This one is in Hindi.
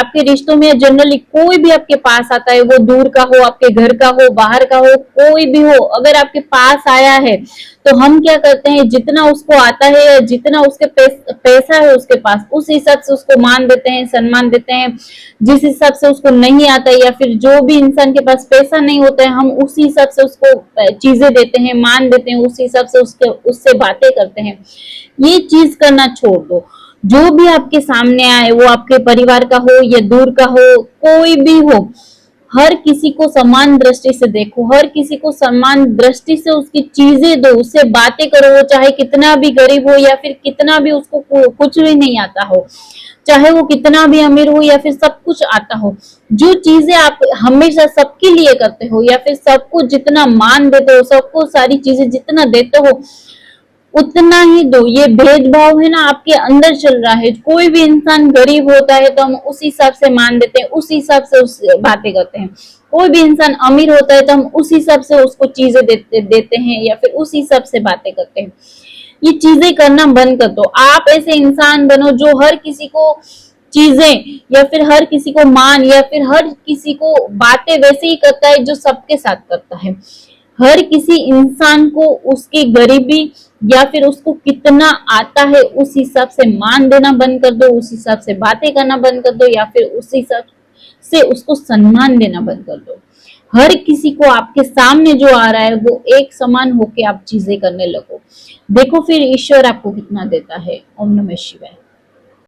आपके रिश्तों में जनरली कोई भी आपके पास आता है, वो दूर का हो, आपके घर का हो, बाहर का हो, कोई भी हो, अगर आपके पास आया है तो हम क्या करते हैं, जितना उसको आता है या जितना उसके पैसा है उसके पास, उस हिसाब से उसको मान देते हैं, सम्मान देते हैं। जिस हिसाब से उसको नहीं आता या फिर जो भी इंसान के पास पैसा नहीं होता है, हम उसी हिसाब से उसको चीजें देते हैं, मान देते हैं, उस हिसाब से उससे बातें करते हैं। ये चीज करना छोड़ दो। जो भी आपके सामने आए, वो आपके परिवार का हो या दूर का हो, कोई भी हो, हर किसी को समान दृष्टि से देखो, हर किसी को समान दृष्टि से उसकी चीजें दो, उससे बातें करो, वो चाहे कितना भी गरीब हो या फिर कितना भी उसको कुछ भी नहीं आता हो, चाहे वो कितना भी अमीर हो या फिर सब कुछ आता हो। जो चीजें आप हमेशा सबके लिए करते हो या फिर सबको जितना मान देते हो, सबको सारी चीजें जितना देते हो, उतना ही दो। ये भेदभाव है ना आपके अंदर चल रहा है। कोई भी इंसान गरीब होता है तो हम उस हिसाब से मान देते हैं, उस हिसाब से उस बातें करते हैं। कोई भी इंसान अमीर होता है तो हम उस हिसाब से उसको चीजें देते हैं या फिर उस हिसाब से बातें करते हैं। ये चीजें करना बंद कर दो। आप ऐसे इंसान बनो जो हर किसी को चीजें या फिर हर किसी को मान या फिर हर किसी को बातें वैसे ही करता है जो सबके साथ करता है। हर किसी इंसान को उसकी गरीबी या फिर उसको कितना आता है उस हिसाब से मान देना बंद कर दो, उस हिसाब से बातें करना बंद कर दो या फिर उस हिसाब से उसको सम्मान देना बंद कर दो। हर किसी को आपके सामने जो आ रहा है वो एक समान होके आप चीजें करने लगो। देखो फिर ईश्वर आपको कितना देता है। ओम नमः शिवाय।